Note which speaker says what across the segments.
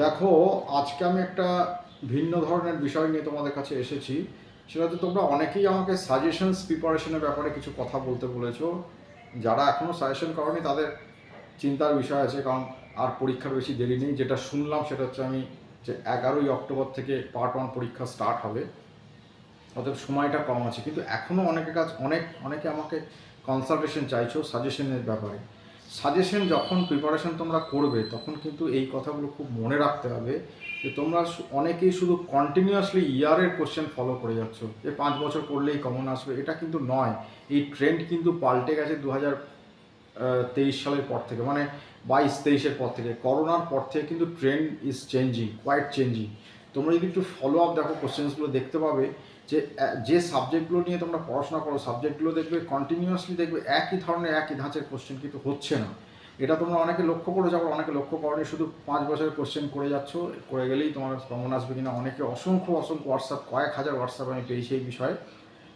Speaker 1: দেখো, আজকে আমি একটা ভিন্ন ধরনের বিষয় নিয়ে তোমাদের কাছে এসেছি। সেটা হচ্ছে, তোমরা অনেকেই আমাকে সাজেশনস প্রিপারেশনের ব্যাপারে কিছু কথা বলতে বলেছো। যারা এখনও সাজেশন করনি তাদের চিন্তার বিষয় আছে, কারণ আর পরীক্ষার বেশি দেরি নেই। যেটা শুনলাম সেটা হচ্ছে যে 11ই অক্টোবর থেকে পার্ট 1 পরীক্ষা স্টার্ট হবে, অতএব সময়টা কম আছে। কিন্তু এখনও অনেকে আমাকে কনসালটেশন চাইছো সাজেশনের ব্যাপারে। সাজেশন যখন প্রিপারেশন তোমরা করবে তখন কিন্তু এই কথাগুলো খুব মনে রাখতে হবে যে তোমরা অনেকেই শুধু কন্টিনিউয়াসলি ইয়ারের কোশ্চেন ফলো করে যাচ্ছ, যে 5 বছর পড়লেই কমন আসবে, এটা কিন্তু নয়। এই ট্রেন্ড কিন্তু পাল্টে গেছে 2023 সালের পর থেকে, মানে 22-23-এর পর থেকে, করোনার পর থেকে কিন্তু trend is changing, quite changing. তোমরা যদি একটু ফলো আপ দেখো, কোশ্চেন্সগুলো দেখতে পাবে যে যে সাবজেক্টগুলো নিয়ে তোমরা পড়াশোনা করো, সাবজেক্টগুলো দেখবে কন্টিনিউয়াসলি, দেখবে একই ধরনের একই ধাঁচের কোশ্চেন কিন্তু হচ্ছে না। এটা তোমরা অনেকে লক্ষ্য করে যাবো, অনেকে লক্ষ্য করনি, শুধু 5 বছরের কোশ্চেন করে যাচ্ছ, করে গেলেই তোমার কমন আসবে কিনা। অনেকে অসংখ্য হোয়াটসঅ্যাপ, কয়েক হাজার হোয়াটসঅ্যাপ আমি পেয়েছি এই বিষয়ে।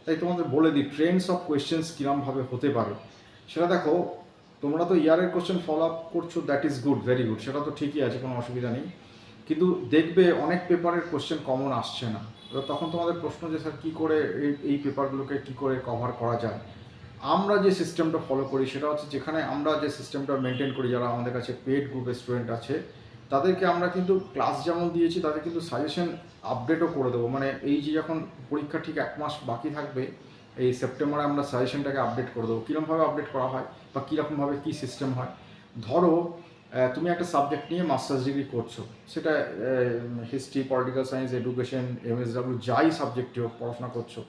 Speaker 1: তাই তোমাদের বলে দিই ট্রেন্ডস অফ কোয়েশ্চেন্স কীরমভাবে হতে পারে সেটা দেখো। তোমরা তো ইয়ারের কোশ্চেন ফলো আপ করছো, that is good, very good, সেটা তো ঠিকই আছে, কোনো অসুবিধা নেই। কিন্তু দেখবে অনেক পেপারের কোশ্চেন কমন আসছে না। এবার তখন তোমাদের প্রশ্ন যে স্যার কী করে এই পেপারগুলোকে কী করে কভার করা যায়। আমরা যে সিস্টেমটা ফলো করি সেটা হচ্ছে, যেখানে আমরা যে সিস্টেমটা মেনটেন করি, যারা আমাদের কাছে পেড গ্রুপের স্টুডেন্ট আছে তাদেরকে আমরা কিন্তু ক্লাস যেমন দিয়েছি তাদের কিন্তু সাজেশন আপডেটও করে দেবো। মানে এই যে যখন পরীক্ষা ঠিক 1 মাস বাকি থাকবে, এই সেপ্টেম্বরে আমরা সাজেশনটাকে আপডেট করে দেবো। কীরকমভাবে আপডেট করা হয় বা কীরকমভাবে কী সিস্টেম হয়। ধরো তুমি একটা সাবজেক্ট নিয়ে মাস্টার্স ডিগ্রি করছো, সেটা history, political science, education, MSW, যাই সাবজেক্টে হোক পড়াশোনা করছো,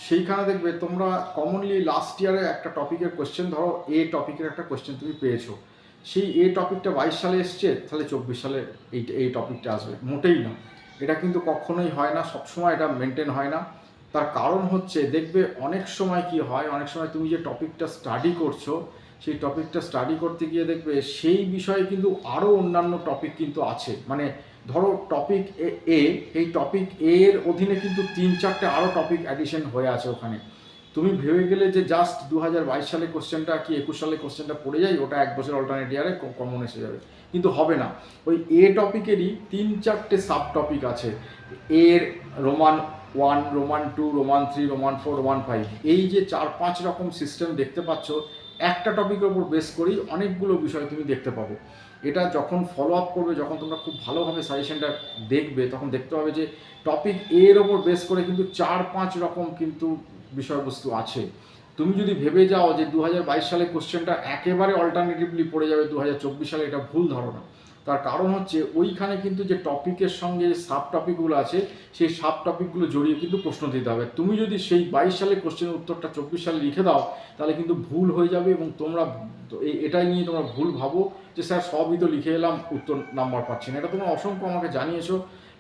Speaker 1: সেইখানে দেখবে তোমরা কমনলি লাস্ট ইয়ারে একটা টপিকের কোয়েশ্চেন, ধরো এ টপিকের একটা কোয়েশ্চেন তুমি পেয়েছো, সেই এ টপিকটা 22 সালে এসছে, তাহলে 24 সালে এই টপিকটা আসবে, মোটেই না। এটা কিন্তু কখনোই হয় না, সবসময় এটা মেনটেন হয় না। তার কারণ হচ্ছে, দেখবে অনেক সময় কি হয়, অনেক সময় তুমি যে টপিকটা স্টাডি করছো, সেই টপিকটা স্টাডি করতে গিয়ে দেখবে সেই বিষয়ে কিন্তু আরও অন্যান্য টপিক কিন্তু আছে। মানে ধরো টপিক এ, এই টপিক এর অধীনে কিন্তু 3-4টে আরও টপিক অ্যাডিশন হয়ে আছে ওখানে। তুমি ভেবে গেলে যে জাস্ট 2022 সালে কোশ্চেনটা কি 21 সালে কোশ্চেনটা পড়ে যাই, ওটা 1 বছর অল্টারনেট ইয়ারে কমন এসে যাবে, কিন্তু হবে না। ওই এ টপিকেরই 3-4টে সাব টপিক আছে। এর Roman 1, Roman 2, Roman 3, Roman 4, Roman 5, এই যে 4-5 রকম সিস্টেম দেখতে পাচ্ছ, একটা টপিকের ওপর বেস করেই অনেকগুলো বিষয় তুমি দেখতে পাবো। এটা যখন ফলো আপ করবে, যখন তোমরা খুব ভালোভাবে সাজেশনটা দেখবে, তখন দেখতে পাবে যে টপিক এর ওপর বেস করে কিন্তু 4-5 রকম কিন্তু বিষয়বস্তু আছে। তুমি যদি ভেবে যাও যে 2022 সালে কোশ্চেনটা একেবারে অল্টারনেটিভলি পড়ে যাবে 2024 সালে, এটা ভুল ধারণা। তার কারণ হচ্ছে, ওইখানে কিন্তু যে টপিকের সঙ্গে যে সাব টপিকগুলো আছে, সেই সাব টপিকগুলো জড়িয়ে কিন্তু প্রশ্ন দিতে হবে। তুমি যদি সেই 22 সালে কোশ্চেনের উত্তরটা 24 সালে লিখে দাও, তাহলে কিন্তু ভুল হয়ে যাবে, এবং তোমরা এটাই নিয়ে তোমরা ভুল ভাবো যে স্যার সবই তো লিখে এলাম, উত্তর নাম্বার পাচ্ছি না। এটা তোমরা অসংখ্য আমাকে জানিয়েছো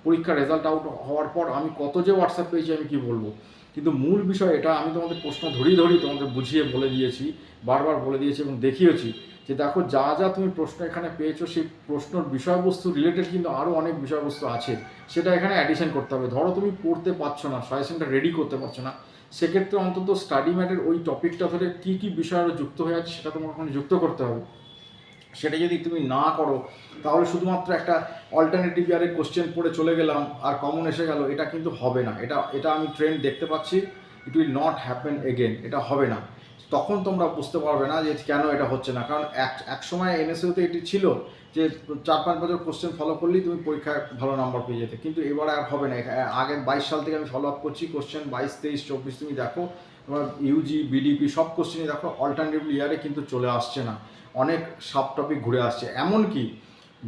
Speaker 1: পরীক্ষার রেজাল্ট আউট হওয়ার পর, আমি কত যে হোয়াটসঅ্যাপ পেয়েছি আমি কি বলবো। কিন্তু মূল বিষয় এটা, আমি তোমাদের প্রশ্ন ধরি তোমাদের বুঝিয়ে বলে দিয়েছি, বারবার বলে দিয়েছি এবং দেখিয়েছি যে দেখো, যা যা তুমি প্রশ্ন এখানে পেয়েছো, সেই প্রশ্নর বিষয়বস্তু রিলেটেড কিন্তু আরও অনেক বিষয়বস্তু আছে, সেটা এখানে অ্যাডিশন করতে হবে। ধরো তুমি পড়তে পারছো না, সাজেশনটা রেডি করতে পারছো না, সেক্ষেত্রে অন্তত স্টাডি ম্যাটের ওই টপিকটা ধরে কী কী বিষয় আরও যুক্ত হয়ে আছে সেটা তোমাকে ওখানে যুক্ত করতে হবে। সেটা যদি তুমি না করো, তাহলে শুধুমাত্র একটা অল্টারনেটিভ ইয়ারের কোশ্চেন পড়ে চলে গেলাম আর কমন এসে গেল, এটা কিন্তু হবে না। এটা আমি ট্রেন্ড দেখতে পাচ্ছি, it will not happen again, এটা হবে না। তখন তোমরা বুঝতে পারবে না যে কেন এটা হচ্ছে না। কারণ এক সময় এনএসইউতে এটি ছিল যে 4-5 বছর কোশ্চেন ফলো করলেই তুমি পরীক্ষায় ভালো নাম্বার পেয়ে যেতে, কিন্তু এবারে আর হবে না। আগের 22 সাল থেকে আমি ফলো আপ করছি কোশ্চেন, 22, 23, 24 তুমি দেখো, তোমার ইউজি, বিডিপি সব কোশ্চেনই দেখো অল্টারনেটিভ ইয়ারে কিন্তু চলে আসছে না, অনেক সাব টপিক ঘুরে আসছে। এমনকি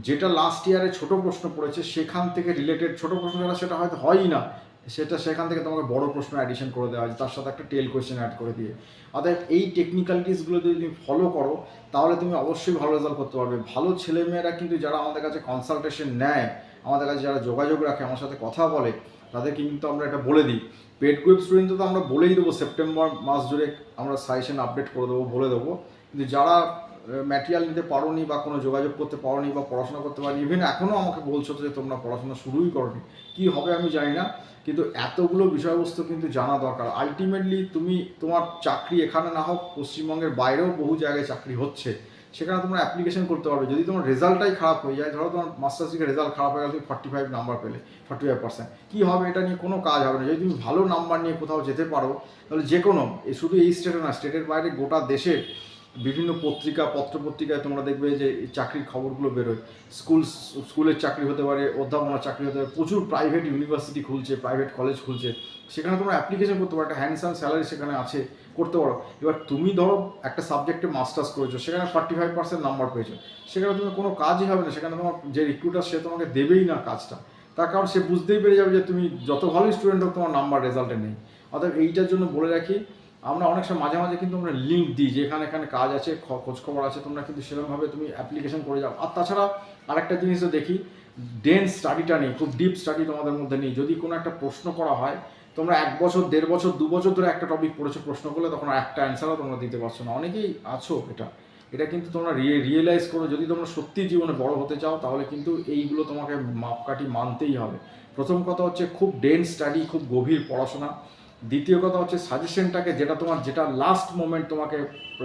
Speaker 1: যেটা লাস্ট ইয়ারে ছোট প্রশ্ন পড়েছে, সেখান থেকে রিলেটেড ছোট প্রশ্ন যারা, সেটা হয়তো হয়ই না, সেখান থেকে তোমাকে বড় প্রশ্ন অ্যাডিশন করে দেওয়া হয়েছে, তার সাথে একটা টেল কোয়েশ্চেন অ্যাড করে দিয়ে। অর্থাৎ এই টেকনিক্যালিটিসগুলো যদি তুমি ফলো করো, তাহলে তুমি অবশ্যই ভালো রেজাল্ট করতে পারবে। ভালো ছেলেমেয়েরা কিন্তু যারা আমাদের কাছে কনসালটেশন নেয়, আমাদের কাছে যারা যোগাযোগ রাখে, আমার সাথে কথা বলে, তাদেরকে কিন্তু আমরা এটা বলে দিই। পেড গ্রুপ স্টুডেন্ট তো আমরা বলেই দেবো, সেপ্টেম্বর মাস জুড়ে আমরা সাজেশন আপডেট করে দেবো, বলে দেবো। কিন্তু যারা ম্যাটেরিয়াল নিতে পারোনি বা কোনো যোগাযোগ করতে পারোনি বা পড়াশোনা করতে পারোনি, ইভেন এখনও আমাকে বলছো যে তোমরা পড়াশোনা শুরুই করোনি, কী হবে আমি জানি না, কিন্তু এতগুলো বিষয়বস্তু কিন্তু জানা দরকার। আলটিমেটলি তুমি তোমার চাকরি এখানে না হোক, পশ্চিমবঙ্গের বাইরেও বহু জায়গায় চাকরি হচ্ছে, সেখানে তোমরা অ্যাপ্লিকেশন করতে পারবে। যদি তোমার রেজাল্টটাই খারাপ হয়ে যায়, ধরো তোমার মাস্টার্স ডিগ্রি রেজাল্ট খারাপ হয়ে গেলে তুমি 45 নাম্বার পেলে, 45%, কী হবে? এটা নিয়ে কোনো কাজ হবে না। যদি তুমি ভালো নাম্বার নিয়ে কোথাও যেতে পারো, তাহলে যে কোনো, শুধু এই স্টেটে না, স্টেটের বাইরে গোটা দেশের বিভিন্ন পত্রিকা, পত্রপত্রিকায় তোমরা দেখবে যে চাকরির খবরগুলো বেরোয়। স্কুলের চাকরি হতে পারে, অধ্যাপনার চাকরি হতে পারে, প্রচুর প্রাইভেট ইউনিভার্সিটি খুলছে, প্রাইভেট কলেজ খুলছে, সেখানে তোমরা অ্যাপ্লিকেশন করতে পারো। একটা হ্যান্ডসাম স্যালারি সেখানে আছে, করতে পারো। এবার তুমি ধরো একটা সাবজেক্টে মাস্টার্স করেছো, সেখানে 45% নাম্বার পেয়েছো, সেখানে তুমি কোনো কাজই হবে না, সেখানে তোমার যে রিক্রুটার সে তোমাকে দেবেই না কাজটা। তার কারণ সে বুঝতেই পেরে যাবে যে তুমি যত ভালোই স্টুডেন্ট হোক, তোমার নাম্বার রেজাল্টে নেই। অর্থাৎ এইটার জন্য বলে রাখি, আমরা অনেক সময় মাঝে মাঝে কিন্তু আমরা লিঙ্ক দিই যে এখানে এখানে কাজ আছে, খোঁজখবর আছে, তোমরা কিন্তু সেরকমভাবে তুমি অ্যাপ্লিকেশন করে যাও। আর তাছাড়া আরেকটা জিনিসও দেখি, ডেন্স স্টাডিটা নেই, খুব ডিপ স্টাডি তোমাদের মধ্যে নেই। যদি কোনো একটা প্রশ্ন করা হয়, তোমরা 1 বছর, 1.5 বছর, 2 বছর ধরে একটা টপিক পড়েছো, প্রশ্ন করলে তখন একটা অ্যান্সারও তোমরা দিতে পারছো না। অনেকেই আছো এটা কিন্তু তোমরা রিয়েলাইজ করো। যদি তোমরা সত্যি জীবনে বড় হতে চাও, তাহলে কিন্তু এইগুলো তোমাকে মাপকাঠি মানতেই হবে। প্রথম কথা হচ্ছে খুব ডেন্স স্টাডি, খুব গভীর পড়াশোনা। দ্বিতীয় কথা হচ্ছে সাজেশনটাকে, যেটা লাস্ট মোমেন্ট তোমাকে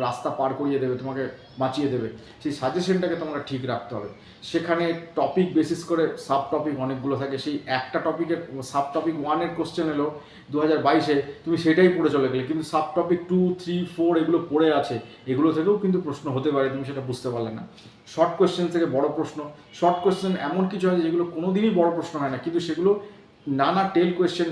Speaker 1: রাস্তা পার করিয়ে দেবে, তোমাকে বাঁচিয়ে দেবে, সেই সাজেশনটাকে তোমরা ঠিক রাখতে হবে। সেখানে টপিক বেসিস করে সাব টপিক অনেকগুলো থাকে, সেই একটা টপিকের সাব টপিক 1-এর কোশ্চেন এলো 2022-এ, তুমি সেটাই পড়ে চলে গেলে, কিন্তু সাব টপিক 2, 3, 4 এগুলো পড়ে আছে, এগুলো থেকেও কিন্তু প্রশ্ন হতে পারে, তুমি সেটা বুঝতে পারলে না। শর্ট কোশ্চেন থেকে বড় প্রশ্ন, শর্ট কোশ্চেন এমন কিছু হয় যেগুলো কোনোদিনই বড় প্রশ্ন হয় না, কিন্তু সেগুলো নানা টেল কোয়েশ্চেন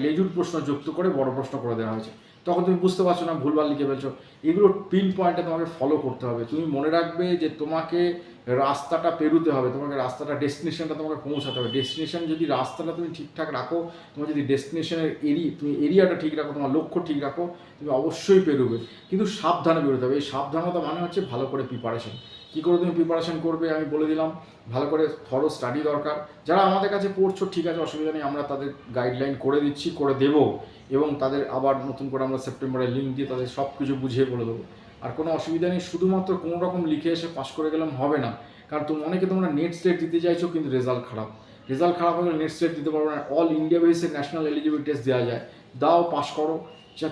Speaker 1: লেজুর প্রশ্ন যুক্ত করে বড় প্রশ্ন করে দেওয়া হয়েছে। তখন তুমি বুঝতে পারছো না, ভুলভাল লিখে ফেলছো। এগুলো পিন পয়েন্টে তোমাকে ফলো করতে হবে। তুমি মনে রাখবে যে তোমাকে রাস্তাটা পেরোতে হবে, তোমাকে রাস্তাটা, ডেস্টিনেশনটা তোমাকে পৌঁছাতে হবে। ডেস্টিনেশন যদি রাস্তাটা তুমি ঠিকঠাক রাখো, তোমার যদি ডেস্টিনেশনের তুমি এরিয়াটা ঠিক রাখো, তোমার লক্ষ্য ঠিক রাখো, তুমি অবশ্যই পেরোবে। কিন্তু সাবধানে বেরোতে হবে। এই সাবধানতা মানে হচ্ছে ভালো করে প্রিপারেশন। কী করে তুমি প্রিপারেশন করবে আমি বলে দিলাম। ভালো করে থরো স্টাডি দরকার। যারা আমাদের কাছে পড়ছো ঠিক আছে, অসুবিধা নেই, আমরা তাদের গাইডলাইন করে দিচ্ছি, করে দেবো, এবং তাদের আবার নতুন করে আমরা সেপ্টেম্বরে লিঙ্ক দিয়ে তাদের সব কিছু বুঝিয়ে বলে দেবো। আর কোনো অসুবিধা নেই। শুধুমাত্র কোনো রকম লিখে এসে পাস করে গেলাম হবে না, কারণ অনেকে তোমরা নেট স্টেট দিতে চাইছো, কিন্তু রেজাল্ট খারাপ হলে নেট স্টেট দিতে পারবে না। অল ইন্ডিয়া বেসিসে ন্যাশনাল এলিজিবিলিটি টেস্ট দেওয়া যায়, দাও, পাস করো।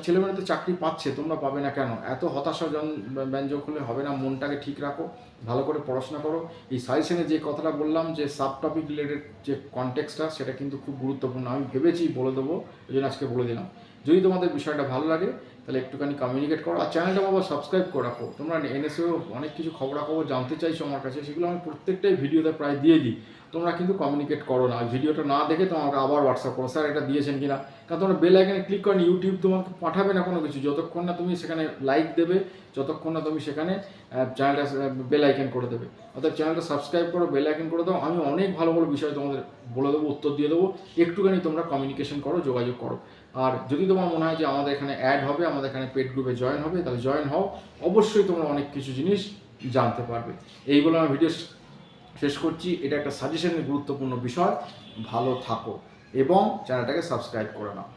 Speaker 1: ছেলেমেয়েরা তো চাকরি পাচ্ছে, তোমরা পাবে না কেন? এত হতাশা ব্যঞ্জক হলে হবে না। মনটাকে ঠিক রাখো, ভালো করে পড়াশোনা করো। এই সাজেশনে যে কথাটা বললাম, যে সাব টপিক রিলেটেড যে কনটেক্সটটা, সেটা কিন্তু খুব গুরুত্বপূর্ণ। আমি ভেবেছি বলে দেবো, ওই জন্য আজকে বলে দিলাম। যদি তোমাদের বিষয়টা ভালো লাগে, তাহলে একটুখানি কমিউনিকেট করো, আর চ্যানেলটা বাবা সাবস্ক্রাইব করে রাখো। তোমরা এনএসএও অনেক কিছু খবরাখবর জানতে চাইছো আমার কাছে, সেগুলো আমি প্রত্যেকটাই ভিডিওতে প্রায় দিয়ে দিই। তোমরা কিন্তু কমিউনিকেট করো না, ভিডিওটা না দেখে তোমাকে আবার হোয়াটসঅ্যাপ করো, স্যার এটা দিয়েছেন কিনা। কারণ তোমরা বেল আইকনে ক্লিক করো, ইউটিউব তোমাকে পাঠাবে না কোনো কিছু যতক্ষণ না তুমি সেখানে লাইক দেবে, যতক্ষণ না তুমি সেখানে চ্যানেলটা বেল আইকন করে দেবে। অর্থাৎ চ্যানেলটা সাবস্ক্রাইব করো, বেল আইকন করে দাও। আমি অনেক ভালো ভালো বিষয় তোমাদের বলে দেবো, উত্তর দিয়ে দেবো। একটুখানি তোমরা কমিউনিকেশন করো, যোগাযোগ করো। আর যদি তোমার মনে হয় যে আমাদের এখানে অ্যাড হবে, আমাদের এখানে পেড গ্রুপে জয়েন হবে, তাহলে জয়েন হও। অবশ্যই তোমরা অনেক কিছু জিনিস জানতে পারবে। এই বলে আমার ভিডিও শেষ করছি। এটা একটা সাজেশনের গুরুত্বপূর্ণ বিষয়। ভালো থাকো এবং চ্যানেলটাকে সাবস্ক্রাইব করে নাও।